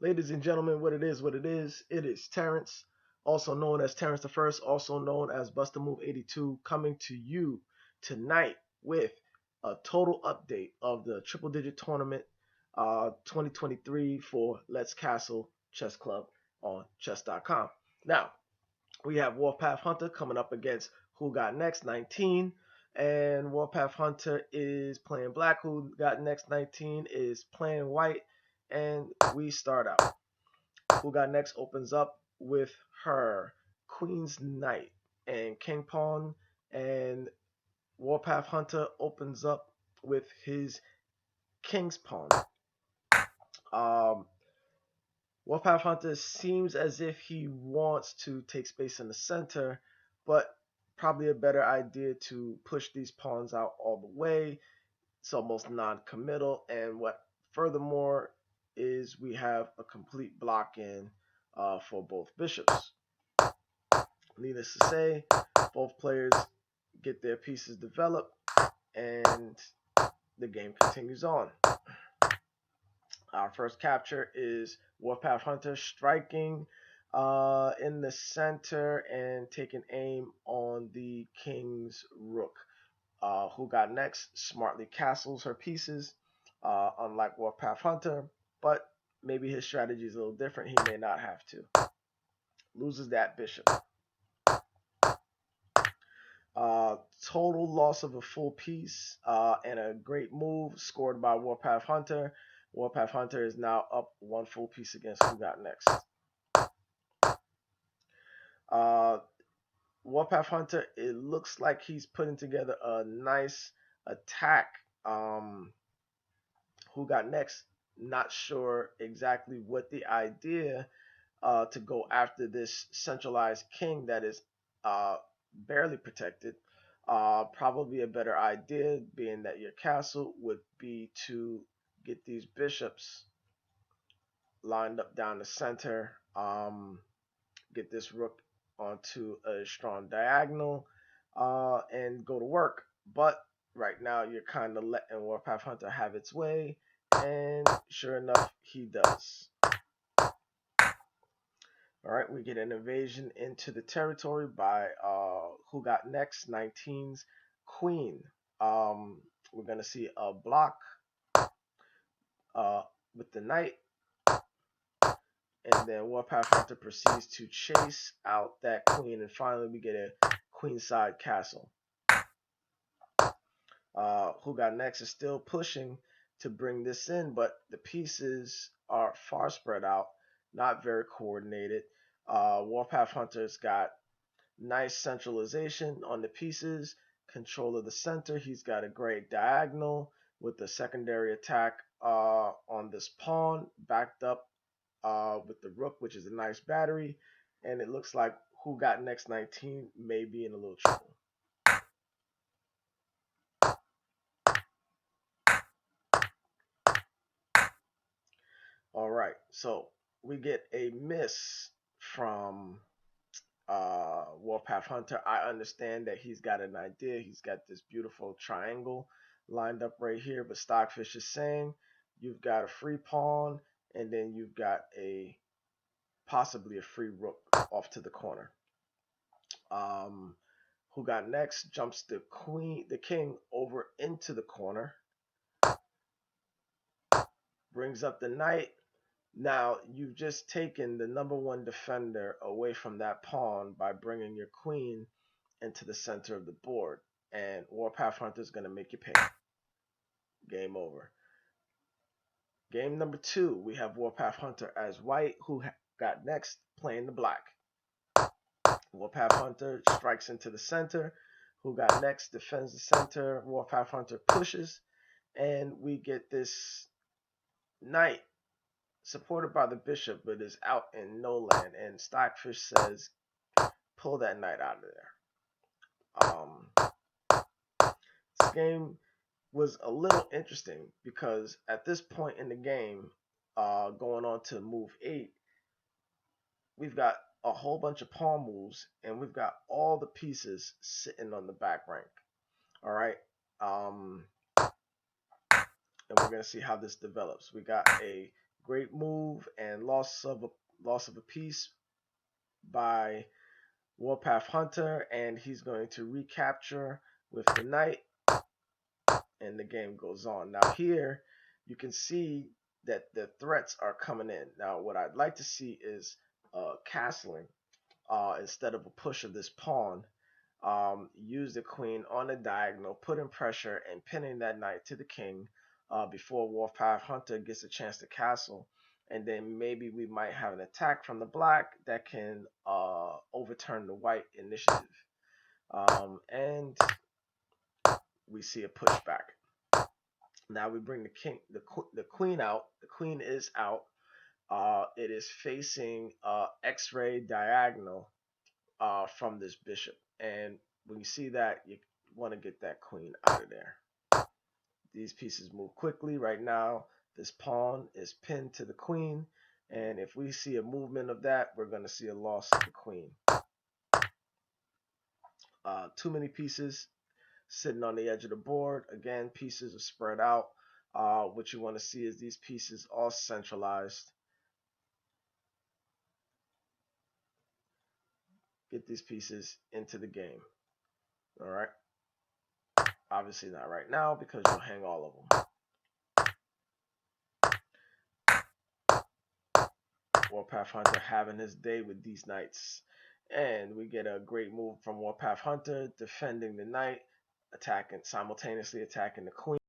Ladies and gentlemen, what it is, it is Terrence, also known as Terrence the First, also known as BUSTAMOVE82, coming to you tonight with a total update of the Triple Digit Tournament 2023 for Let's Castle Chess Club on chess.com. Now, we have Warpathhunter coming up against Whogotnext19, and Warpathhunter is playing black. Whogotnext19 is playing white, and we start out. Whogotnext opens up with her Queen's Knight and King Pawn, and Warpathhunter opens up with his King's Pawn. Warpathhunter seems as if he wants to take space in the center, but probably a better idea to push these pawns out all the way. It's almost non-committal, and what furthermore is we have a complete block in for both bishops. Needless to say, both players get their pieces developed, and the game continues on. Our first capture is Warpathhunter striking in the center and taking aim on the king's rook. Whogotnext smartly castles her pieces, unlike Warpathhunter, but maybe his strategy is a little different. He may not have to. Loses that bishop. Total loss of a full piece and a great move scored by Warpathhunter. Warpathhunter is now up one full piece against Whogotnext. Warpathhunter, it looks like he's putting together a nice attack. Whogotnext, not sure exactly what the idea to go after this centralized king that is barely protected. Probably a better idea, being that your castle, would be to get these bishops lined up down the center, get this rook onto a strong diagonal, and go to work. But right now you're kind of letting Warpathhunter have its way, and sure enough, he does. Alright, we get an invasion into the territory by Whogotnext19's queen. We're going to see a block with the knight, and then Warpathhunter proceeds to chase out that queen, and finally we get a queenside castle. Whogotnext is still pushing to bring this in, but the pieces are far spread out, not very coordinated. Warpathhunter's got nice centralization on the pieces, control of the center. He's got a great diagonal with the secondary attack on this pawn, backed up with the rook, which is a nice battery, and it looks like Whogotnext19 may be in a little trouble. All right, so we get a miss from Warpathhunter. I understand that he's got an idea. He's got this beautiful triangle lined up right here, but Stockfish is saying you've got a free pawn, and then you've got possibly a free rook off to the corner. Whogotnext jumps the king over into the corner, brings up the knight. Now you've just taken the #1 defender away from that pawn by bringing your queen into the center of the board, and Warpathhunter is going to make you pay. Game over. Game number 2, we have Warpathhunter as white, Whogotnext playing the black. Warpathhunter strikes into the center. Whogotnext defends the center. Warpathhunter pushes, and we get this knight supported by the bishop, but is out in no land, and Stockfish says pull that knight out of there. This game was a little interesting because at this point in the game, going on to move 8, we've got a whole bunch of pawn moves, and we've got all the pieces sitting on the back rank. All right, and we're going to see how this develops. We got a Great move and loss of a piece by Warpathhunter, and he's going to recapture with the knight, and the game goes on. Now here you can see that the threats are coming in. Now what I'd like to see is castling instead of a push of this pawn. Use the queen on the diagonal, putting pressure and pinning that knight to the king before Warpathhunter gets a chance to castle. And then maybe we might have an attack from the black that can overturn the white initiative. And we see a pushback. Now we bring the queen out. The queen is out. It is facing X-ray diagonal from this bishop. And when you see that, you want to get that queen out of there. These pieces move quickly. Right now, this pawn is pinned to the queen. And if we see a movement of that, we're going to see a loss of the queen. Too many pieces sitting on the edge of the board. Again, pieces are spread out. What you want to see is these pieces all centralized. Get these pieces into the game. All right. Obviously not right now because you'll hang all of them. Warpathhunter having his day with these knights. And we get a great move from Warpathhunter, defending the knight, simultaneously attacking the queen.